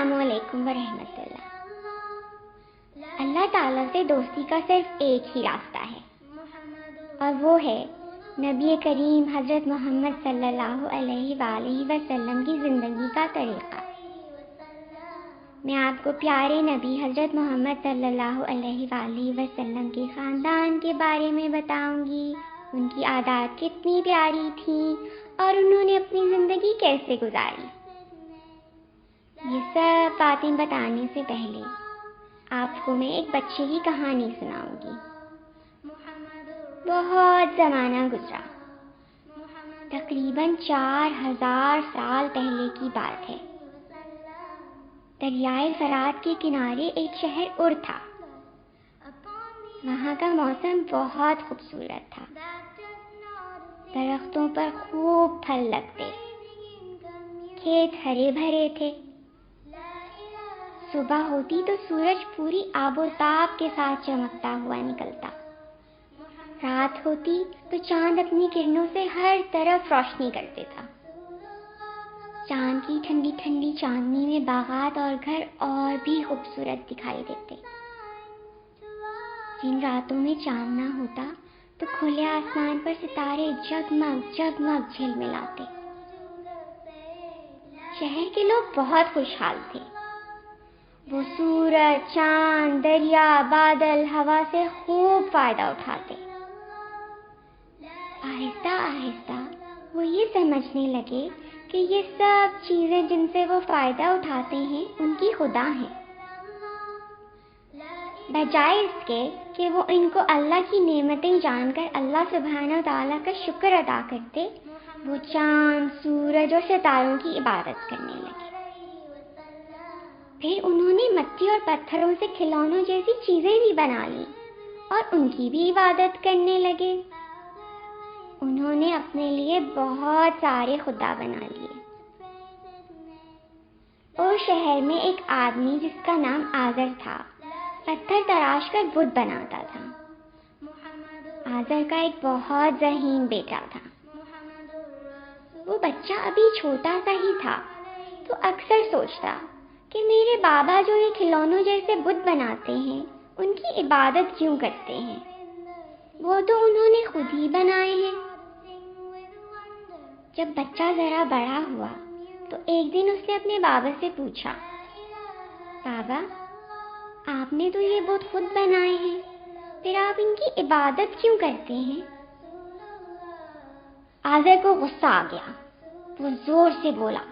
السلام علیکم ورحمۃ اللہ۔ اللہ تعالیٰ سے دوستی کا صرف ایک ہی راستہ ہے، اور وہ ہے نبی کریم حضرت محمد صلی اللہ علیہ وآلہ وسلم کی زندگی کا طریقہ۔ میں آپ کو پیارے نبی حضرت محمد صلی اللہ علیہ وآلہ وسلم کے خاندان کے بارے میں بتاؤں گی، ان کی عادات کتنی پیاری تھیں اور انہوں نے اپنی زندگی کیسے گزاری۔ یہ سب باتیں بتانے سے پہلے آپ کو میں ایک بچے کی کہانی سناؤں گی۔ بہت زمانہ گزرا، تقریباً 4000 سال پہلے کی بات ہے۔ دریائے فرات کے کنارے ایک شہر اور تھا۔ وہاں کا موسم بہت خوبصورت تھا، درختوں پر خوب پھل لگتے، کھیت ہرے بھرے تھے۔ صبح ہوتی تو سورج پوری آب و تاب کے ساتھ چمکتا ہوا نکلتا، رات ہوتی تو چاند اپنی کرنوں سے ہر طرف روشنی کرتے تھا۔ چاند کی ٹھنڈی ٹھنڈی چاندنی میں باغات اور گھر اور بھی خوبصورت دکھائی دیتے۔ جن راتوں میں چاند نہ ہوتا تو کھلے آسمان پر ستارے جگمگ جگمگ جھلملاتے۔ شہر کے لوگ بہت خوشحال تھے۔ وہ سورج، چاند، دریا، بادل، ہوا سے خوب فائدہ اٹھاتے۔ آہستہ آہستہ وہ یہ سمجھنے لگے کہ یہ سب چیزیں جن سے وہ فائدہ اٹھاتے ہیں ان کی خدا ہیں۔ بجائے اس کے کہ وہ ان کو اللہ کی نعمتیں جان کر اللہ سبحانہ تعالیٰ کا شکر ادا کرتے، وہ چاند، سورج اور ستاروں کی عبادت کرنے لگے۔ پھر انہوں نے مٹی اور پتھروں سے کھلونوں جیسی چیزیں بھی بنا لی اور ان کی بھی عبادت کرنے لگے۔ انہوں نے اپنے لیے بہت سارے خدا بنا لیے۔ اور شہر میں ایک آدمی جس کا نام آزر تھا، پتھر تراش کر بت بناتا تھا۔ آزر کا ایک بہت ذہین بیٹا تھا۔ وہ بچہ ابھی چھوٹا سا ہی تھا تو اکثر سوچتا کہ میرے بابا جو یہ کھلونوں جیسے بت بناتے ہیں ان کی عبادت کیوں کرتے ہیں، وہ تو انہوں نے خود ہی بنائے ہیں۔ جب بچہ ذرا بڑا ہوا تو ایک دن اس نے اپنے بابا سے پوچھا، بابا آپ نے تو یہ بت خود بنائے ہیں، پھر آپ ان کی عبادت کیوں کرتے ہیں؟ آزر کو غصہ آ گیا۔ وہ زور سے بولا،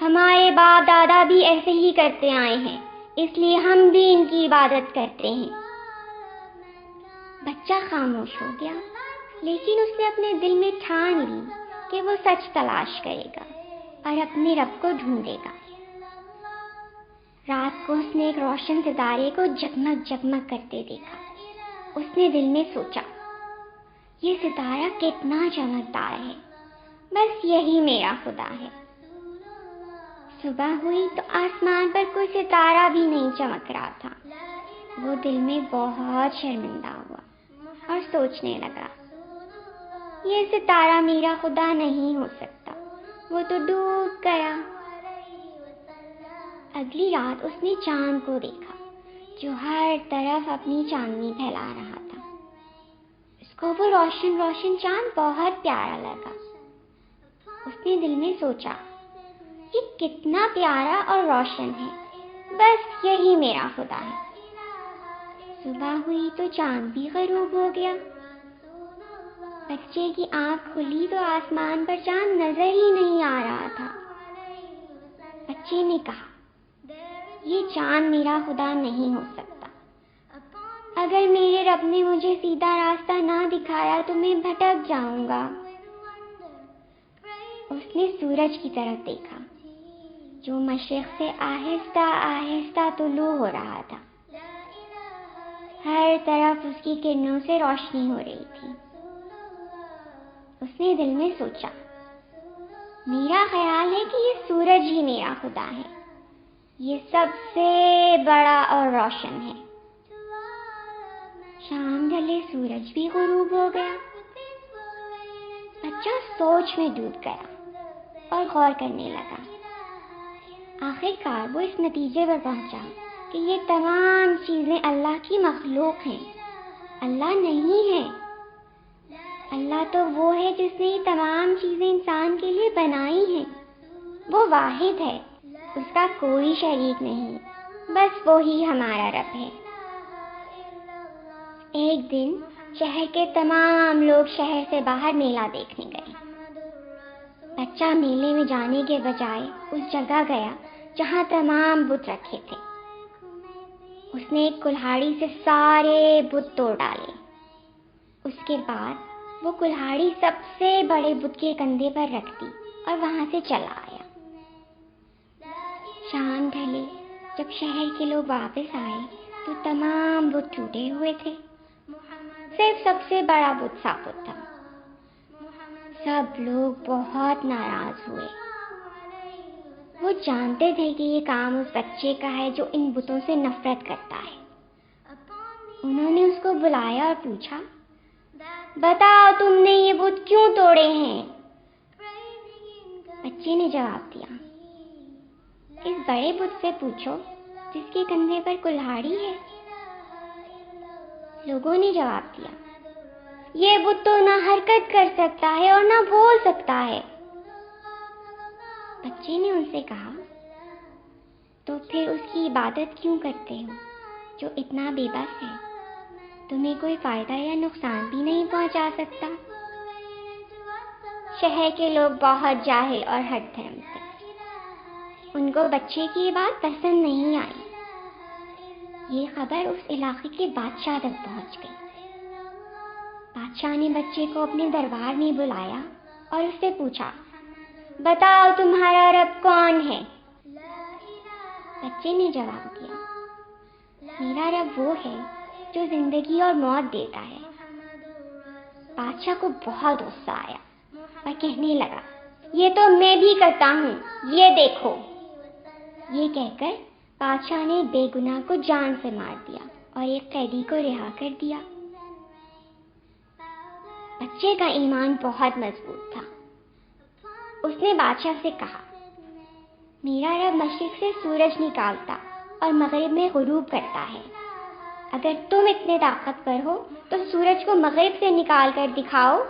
ہمارے باپ دادا بھی ایسے ہی کرتے آئے ہیں، اس لیے ہم بھی ان کی عبادت کرتے ہیں۔ بچہ خاموش ہو گیا، لیکن اس نے اپنے دل میں ٹھان لی کہ وہ سچ تلاش کرے گا اور اپنے رب کو ڈھونڈے گا۔ رات کو اس نے ایک روشن ستارے کو جگمگ جگمگ کرتے دیکھا۔ اس نے دل میں سوچا، یہ ستارہ کتنا چمکدار ہے، بس یہی میرا خدا ہے۔ صبح ہوئی تو آسمان پر کوئی ستارہ بھی نہیں چمک رہا تھا۔ وہ دل میں بہت شرمندہ ہوا اور سوچنے لگا، یہ ستارہ میرا خدا نہیں ہو سکتا، وہ تو ڈوب گیا۔ اگلی رات اس نے چاند کو دیکھا جو ہر طرف اپنی چاندنی پھیلا رہا تھا۔ اس کو وہ روشن روشن چاند بہت پیارا لگا۔ اس نے دل میں سوچا، یہ کتنا پیارا اور روشن ہے، بس یہی میرا خدا ہے۔ صبح ہوئی تو چاند بھی غروب ہو گیا۔ بچے کی آنکھ کھلی تو آسمان پر چاند نظر ہی نہیں آ رہا تھا۔ بچے نے کہا، یہ چاند میرا خدا نہیں ہو سکتا، اگر میرے رب نے مجھے سیدھا راستہ نہ دکھایا تو میں بھٹک جاؤں گا۔ اس نے سورج کی طرف دیکھا جو مشرق سے آہستہ آہستہ طلوع ہو رہا تھا۔ ہر طرف اس کی کرنوں سے روشنی ہو رہی تھی۔ اس نے دل میں سوچا، میرا خیال ہے کہ یہ سورج ہی میرا خدا ہے، یہ سب سے بڑا اور روشن ہے۔ شام ڈھلے سورج بھی غروب ہو گیا۔ بچہ سوچ میں ڈوب گیا اور غور کرنے لگا، آخر کار وہ اس نتیجے پر پہنچا کہ یہ تمام چیزیں اللہ کی مخلوق ہیں، اللہ نہیں ہے۔ اللہ تو وہ ہے جس نے یہ تمام چیزیں انسان کے لیے بنائی ہیں۔ وہ واحد ہے، اس کا کوئی شریک نہیں، بس وہی ہمارا رب ہے۔ ایک دن شہر کے تمام لوگ شہر سے باہر میلہ دیکھنے گئے۔ بچہ میلے میں جانے کے بجائے اس جگہ گیا جہاں تمام بت رکھے تھے۔ اس نے ایک کلہاڑی سے سارے بت توڑ ڈالے۔ اس کے بعد وہ کلہاڑی سب سے بڑے بت کے کندھے پر رکھ دی اور وہاں سے چلا آیا۔ شام ڈھلے جب شہر کے لوگ واپس آئے تو تمام بت ٹوٹے ہوئے تھے، صرف سب سے بڑا بت ثابت تھا۔ سب لوگ بہت ناراض ہوئے۔ وہ جانتے تھے کہ یہ کام اس بچے کا ہے جو ان بتوں سے نفرت کرتا ہے۔ انہوں نے اس کو بلایا اور پوچھا، بتاؤ تم نے یہ بت کیوں توڑے ہیں؟ بچے نے جواب دیا، اس بڑے بت سے پوچھو جس کے کندھے پر کلہاڑی ہے۔ لوگوں نے جواب دیا، یہ بت تو نہ حرکت کر سکتا ہے اور نہ بول سکتا ہے۔ بچے نے ان سے کہا، تو پھر اس کی عبادت کیوں کرتے ہو جو اتنا بے بس ہے؟ تمہیں کوئی فائدہ یا نقصان بھی نہیں پہنچا سکتا۔ شہر کے لوگ بہت جاہل اور ہٹ دھرم تھے۔ ان کو بچے کی یہ بات پسند نہیں آئی۔ یہ خبر اس علاقے کے بادشاہ تک پہنچ گئی۔ بادشاہ نے بچے کو اپنے دربار میں بلایا اور اس سے پوچھا، بتاؤ تمہارا رب کون ہے؟ بچے نے جواب دیا، میرا رب وہ ہے جو زندگی اور موت دیتا ہے۔ بادشاہ کو بہت غصہ آیا اور کہنے لگا، یہ تو میں بھی کرتا ہوں، یہ دیکھو۔ یہ کہہ کر بادشاہ نے بے گناہ کو جان سے مار دیا اور ایک قیدی کو رہا کر دیا۔ بچے کا ایمان بہت مضبوط تھا۔ اس نے بادشاہ سے کہا، میرا رب مشرق سے سورج نکالتا اور مغرب میں غروب کرتا ہے۔ اگر تم اتنے طاقتور ہو تو سورج کو مغرب سے نکال کر دکھاؤ۔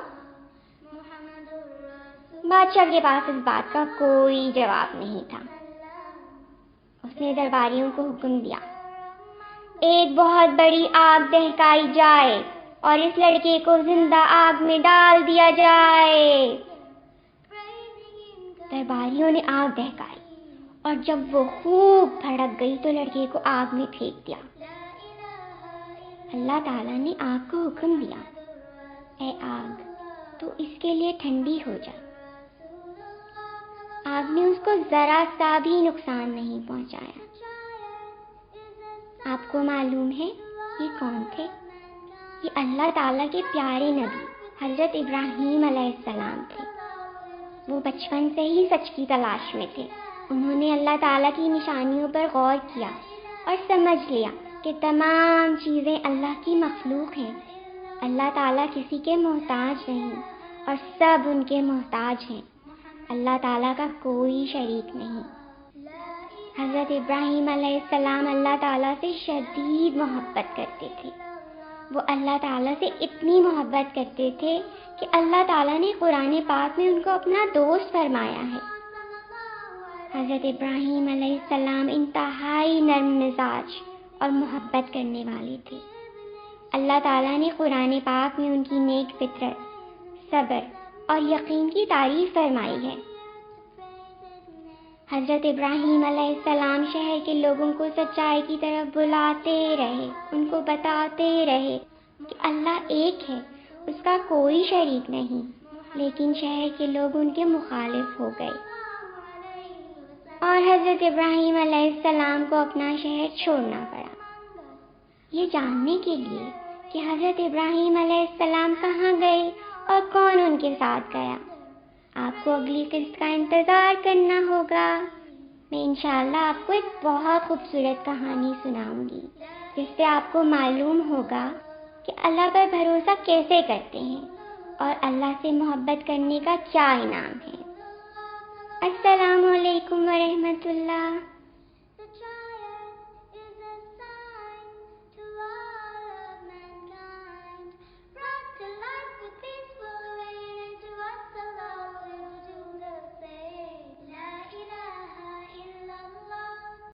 بادشاہ کے پاس اس بات کا کوئی جواب نہیں تھا۔ اس نے درباریوں کو حکم دیا، ایک بہت بڑی آگ دہکائی جائے اور اس لڑکے کو زندہ آگ میں ڈال دیا جائے۔ درباریوں نے آگ دہکائی اور جب وہ خوب بھڑک گئی تو لڑکے کو آگ میں پھینک دیا۔ اللہ تعالیٰ نے آگ کو حکم دیا، اے آگ تو اس کے لیے ٹھنڈی ہو جا۔ آگ نے اس کو ذرا سا بھی نقصان نہیں پہنچایا۔ آپ کو معلوم ہے یہ کون تھے؟ یہ اللہ تعالیٰ کے پیارے نبی حضرت ابراہیم علیہ السلام تھے۔ وہ بچپن سے ہی سچ کی تلاش میں تھے۔ انہوں نے اللہ تعالیٰ کی نشانیوں پر غور کیا اور سمجھ لیا کہ تمام چیزیں اللہ کی مخلوق ہیں۔ اللہ تعالیٰ کسی کے محتاج نہیں اور سب ان کے محتاج ہیں۔ اللہ تعالیٰ کا کوئی شریک نہیں۔ حضرت ابراہیم علیہ السلام اللہ تعالیٰ سے شدید محبت کرتے تھے۔ وہ اللہ تعالیٰ سے اتنی محبت کرتے تھے کہ اللہ تعالیٰ نے قرآن پاک میں ان کو اپنا دوست فرمایا ہے۔ حضرت ابراہیم علیہ السلام انتہائی نرم مزاج اور محبت کرنے والے تھے۔ اللہ تعالیٰ نے قرآن پاک میں ان کی نیک فطرت، صبر اور یقین کی تعریف فرمائی ہے۔ حضرت ابراہیم علیہ السلام شہر کے لوگوں کو سچائی کی طرف بلاتے رہے، ان کو بتاتے رہے کہ اللہ ایک ہے، اس کا کوئی شریک نہیں، لیکن شہر کے لوگ ان کے مخالف ہو گئے اور حضرت ابراہیم علیہ السلام کو اپنا شہر چھوڑنا پڑا۔ یہ جاننے کے لیے کہ حضرت ابراہیم علیہ السلام کہاں گئے اور کون ان کے ساتھ گیا، آپ کو اگلی قسط کا انتظار کرنا ہوگا۔ میں انشاءاللہ آپ کو ایک بہت خوبصورت کہانی سناؤں گی جس سے آپ کو معلوم ہوگا کہ اللہ پر بھروسہ کیسے کرتے ہیں اور اللہ سے محبت کرنے کا کیا انعام ہے۔ السلام علیکم ورحمۃ اللہ.